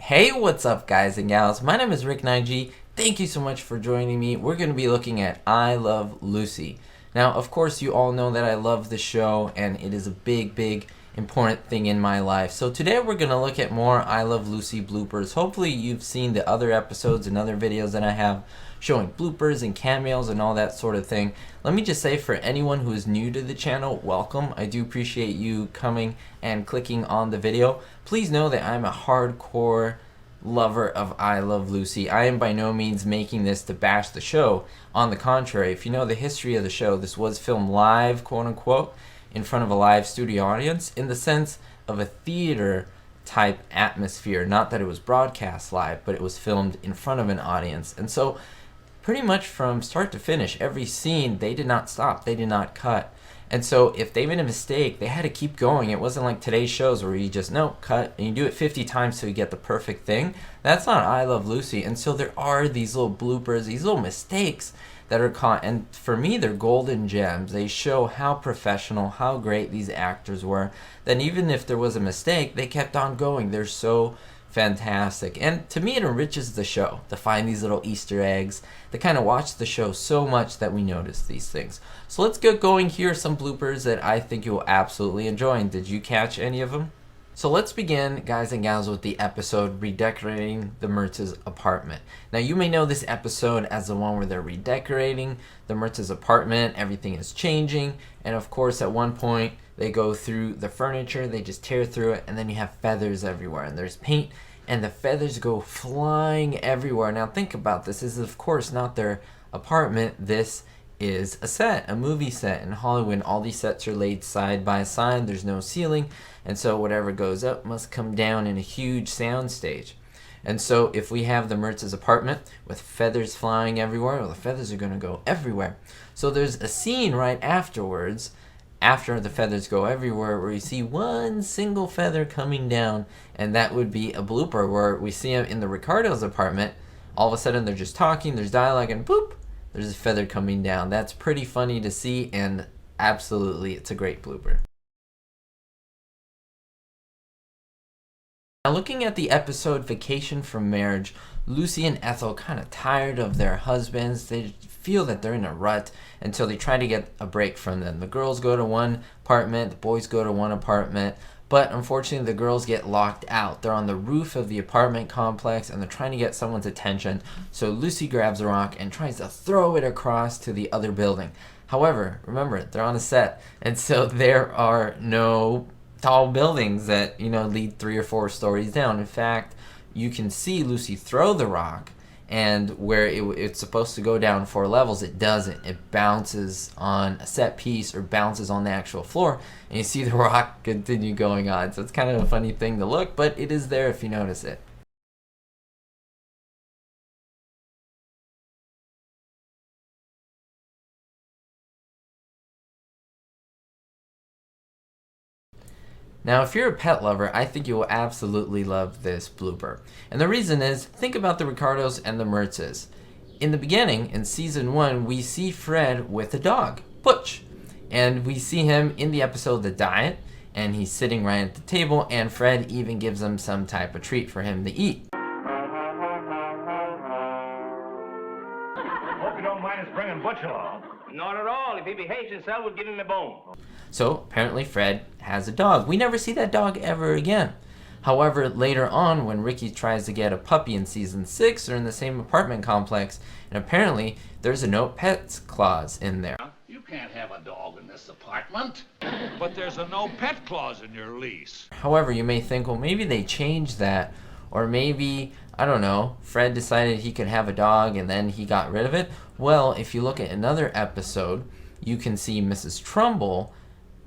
Hey, what's up guys and gals? My name is Ricknineg. Thank you so much for joining me. We're going to be looking at I Love Lucy. Now, of course, you all know that I love the show and it is a big important thing in my life. So today we're going to look at more I Love Lucy bloopers. Hopefully you've seen the other episodes and other videos that I have showing bloopers and cameos and all that sort of thing. Let me just say, for anyone who is new to the channel, welcome. I do appreciate you coming and clicking on the video. Please know that I'm a hardcore lover of I Love Lucy. I am by no means making this to bash the show. On the contrary, if you know the history of the show, this was filmed live, quote unquote, in front of a live studio audience, in the sense of a theater type atmosphere. Not that it was broadcast live, but it was filmed in front of an audience. And so pretty much from start to finish, every scene, they did not stop, they did not cut. And so if they made a mistake, they had to keep going. It wasn't like today's shows where you just, no, cut, and you do it 50 times till you get the perfect thing. That's not I Love Lucy. And so there are these little bloopers, these little mistakes that are caught. And for me, they're golden gems. They show how professional, how great these actors were. That even if there was a mistake, they kept on going. They're so fantastic. And to me, it enriches the show to find these little Easter eggs, to kind of watch the show so much that we notice these things. So let's get going. Here are some bloopers that I think you will absolutely enjoy. And did you catch any of them? So let's begin, guys and gals, with the episode Redecorating the Mertzes apartment. Now, you may know this episode as the one where they're redecorating the Mertzes apartment. Everything is changing. And of course, at one point, they go through the furniture, they just tear through it, and then you have feathers everywhere. And there's paint, and the feathers go flying everywhere. Now, think about this. This is, of course, not their apartment. This is a set, a movie set in Hollywood. All these sets are laid side by side. There's no ceiling. And so whatever goes up must come down in a huge sound stage. And so if we have the Mertzes apartment with feathers flying everywhere, well, the feathers are going to go everywhere. So there's a scene right afterwards, after the feathers go everywhere, where you see one single feather coming down, and that would be a blooper where we see him in the Ricardo's apartment. All of a sudden they're just talking, there's dialogue, and boop, there's a feather coming down. That's pretty funny to see, and absolutely it's a great blooper. Now, looking at the episode Vacation from Marriage, Lucy and Ethel kind of tired of their husbands. They feel that they're in a rut until they try to get a break from them. The girls go to one apartment, the boys go to one apartment, but unfortunately the girls get locked out. They're on the roof of the apartment complex and they're trying to get someone's attention. So Lucy grabs a rock and tries to throw it across to the other building. However, remember, they're on a set, and so there are no tall buildings that, lead 3 or 4 stories down. In fact, you can see Lucy throw the rock, and where it's supposed to go down 4 levels, it doesn't. It bounces on a set piece or bounces on the actual floor, and you see the rock continue going on. So it's kind of a funny thing to look, but it is there if you notice it. Now, if you're a pet lover, I think you will absolutely love this blooper. And the reason is, think about the Ricardos and the Mertzes. In the beginning, in season 1, we see Fred with a dog, Butch. And we see him in the episode The Diet, and he's sitting right at the table, and Fred even gives him some type of treat for him to eat. Hope you don't mind us bringing Butch along. Not at all. If he behaves himself, we'll give him a bone. So apparently Fred has a dog. We never see that dog ever again. However, later on, when Ricky tries to get a puppy in season 6, they're in the same apartment complex, and apparently there's a no pets clause in there. You can't have a dog in this apartment. But there's a no pet clause in your lease. However, you may think, well, maybe they changed that, or maybe, I don't know, Fred decided he could have a dog and then he got rid of it. Well, if you look at another episode, you can see Mrs. Trumbull,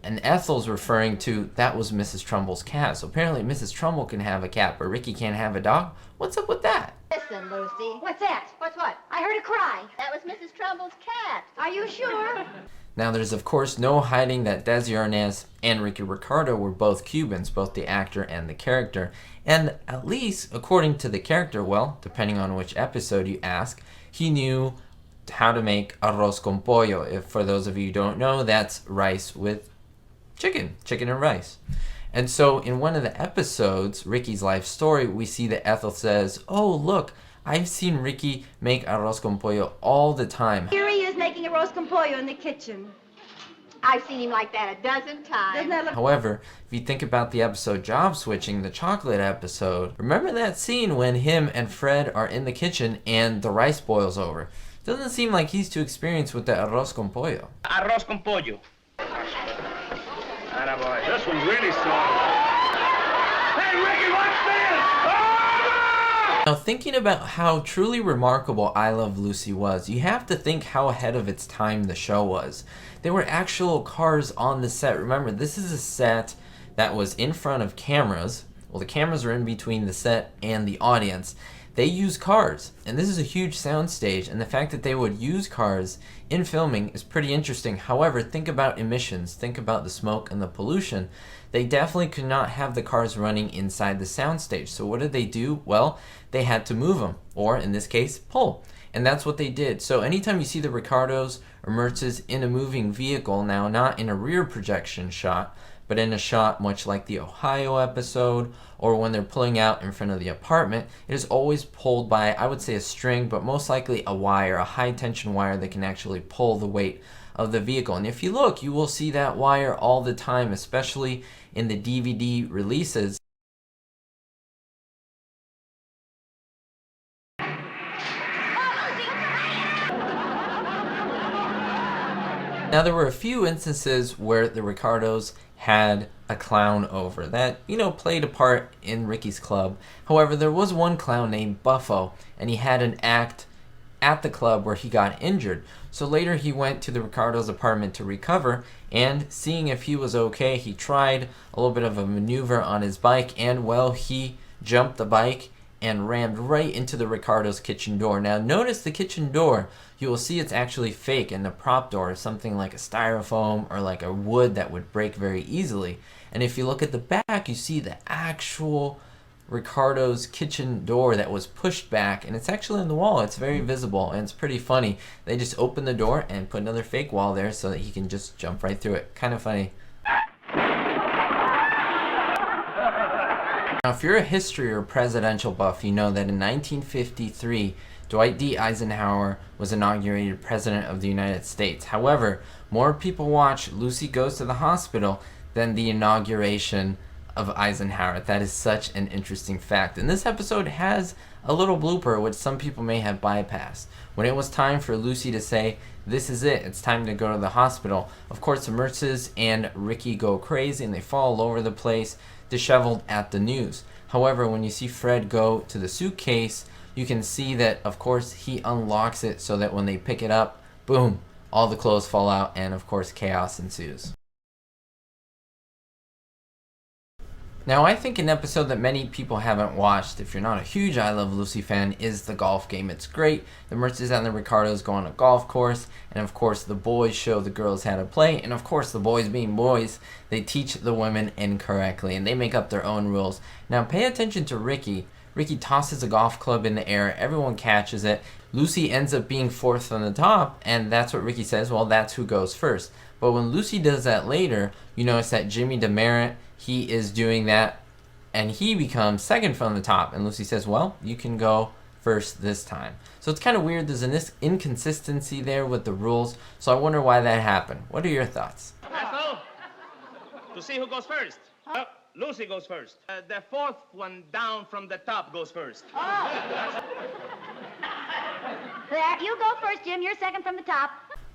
and Ethel's referring to that was Mrs. Trumbull's cat. So apparently Mrs. Trumbull can have a cat, but Ricky can't have a dog? What's up with that? Listen, Lucy. What's that? What's what? I heard a cry. That was Mrs. Trumble's cat. Are you sure? Now, there's of course no hiding that Desi Arnaz and Ricky Ricardo were both Cubans, both the actor and the character. And at least, according to the character, well, depending on which episode you ask, he knew how to make arroz con pollo. If for those of you who don't know, that's rice with chicken and rice. And so in one of the episodes, Ricky's life story, we see that Ethel says, "Oh, look, I've seen Ricky make arroz con pollo all the time." Here he is making a roast con pollo in the kitchen. I've seen him like that a dozen times. Doesn't that look... However, if you think about the episode Job Switching, the chocolate episode, remember that scene when him and Fred are in the kitchen and the rice boils over? Doesn't seem like he's too experienced with the arroz con pollo. Arroz con pollo. Attaboy. This one's really soft. Hey, Ricky, watch this! Now, thinking about how truly remarkable I Love Lucy was, you have to think how ahead of its time the show was. There were actual cars on the set. Remember, this is a set that was in front of cameras. Well, the cameras are in between the set and the audience. They use cars, and this is a huge soundstage, and the fact that they would use cars in filming is pretty interesting. However, think about emissions, think about the smoke and the pollution. They definitely could not have the cars running inside the soundstage. So what did they do? Well, they had to move them, or in this case, pull. And that's what they did. So anytime you see the Ricardos or Mertzes in a moving vehicle, now not in a rear projection shot, but in a shot much like the Ohio episode, or when they're pulling out in front of the apartment, it is always pulled by, I would say, a string, but most likely a wire, a high tension wire that can actually pull the weight of the vehicle. And if you look, you will see that wire all the time, especially in the DVD releases. Now, there were a few instances where the Ricardos had a clown over that, played a part in Ricky's club. However, there was one clown named Buffo, and he had an act at the club where he got injured. So later he went to the Ricardos' apartment to recover, and seeing if he was okay, he tried a little bit of a maneuver on his bike, and well, he jumped the bike and rammed right into the Ricardos' kitchen door. Now notice the kitchen door, you will see it's actually fake, and the prop door is something like a styrofoam or like a wood that would break very easily. And if you look at the back, you see the actual Ricardo's kitchen door that was pushed back, and it's actually in the wall. It's very visible, and it's pretty funny. They just opened the door and put another fake wall there so that he can just jump right through it. Kind of funny. Now, if you're a history or presidential buff, you know that in 1953, Dwight D. Eisenhower was inaugurated President of the United States. However, more people watch Lucy Goes to the Hospital than the inauguration of Eisenhower. That is such an interesting fact. And this episode has a little blooper which some people may have bypassed. When it was time for Lucy to say, "This is it, it's time to go to the hospital," of course the Mertzes and Ricky go crazy and they fall all over the place, disheveled at the news. However, when you see Fred go to the suitcase, you can see that, of course, he unlocks it so that when they pick it up, boom, all the clothes fall out, and of course chaos ensues. Now, I think an episode that many people haven't watched, if you're not a huge I Love Lucy fan, is the golf game. It's great. The Mertzes and the Ricardos go on a golf course, and of course the boys show the girls how to play, and of course the boys being boys, they teach the women incorrectly, and they make up their own rules. Now, pay attention to Ricky. Ricky tosses a golf club in the air, everyone catches it. Lucy ends up being fourth from the top, and that's what Ricky says, well, that's who goes first. But when Lucy does that later, you notice that Jimmy DeMerit, he is doing that, and he becomes second from the top. And Lucy says, well, you can go first this time. So it's kind of weird. There's an inconsistency there with the rules. So I wonder why that happened. What are your thoughts? Ethel, to see who goes first. Lucy goes first. The fourth one down from the top goes first. You go first, Jim. You're second from the top.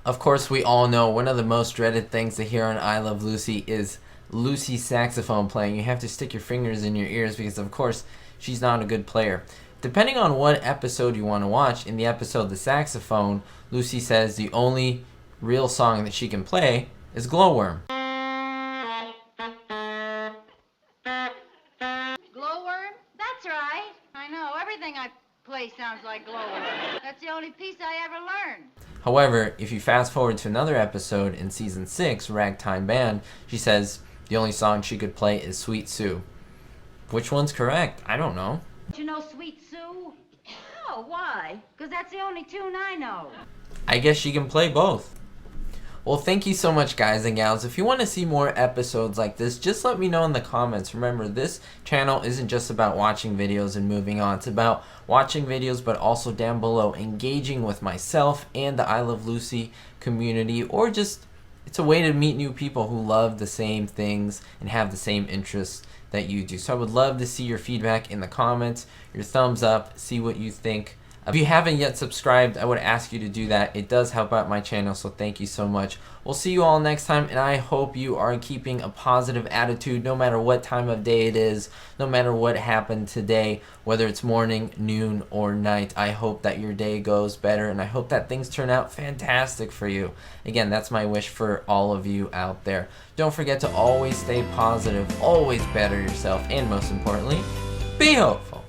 Of course, we all know one of the most dreaded things to hear on I Love Lucy is Lucy's saxophone playing. You have to stick your fingers in your ears because, of course, she's not a good player. Depending on what episode you want to watch, in the episode The Saxophone, Lucy says the only real song that she can play is Glowworm. Glowworm? That's right. I know. Everything I play sounds like glowworm. That's the only piece I ever learned. However, if you fast forward to another episode in season 6, Ragtime Band, she says the only song she could play is Sweet Sue. Which one's correct? I don't know. Don't you know Sweet Sue? Oh, why? Because that's the only tune I know. I guess she can play both. Well, thank you so much, guys and gals. If you want to see more episodes like this, just let me know in the comments. Remember, this channel isn't just about watching videos and moving on. It's about watching videos, but also down below engaging with myself and the I Love Lucy community, or just it's a way to meet new people who love the same things and have the same interests that you do. So I would love to see your feedback in the comments, your thumbs up, see what you think. If you haven't yet subscribed, I would ask you to do that. It does help out my channel, so thank you so much. We'll see you all next time, and I hope you are keeping a positive attitude no matter what time of day it is, no matter what happened today, whether it's morning, noon, or night. I hope that your day goes better, and I hope that things turn out fantastic for you. Again, that's my wish for all of you out there. Don't forget to always stay positive, always better yourself, and most importantly, be hopeful.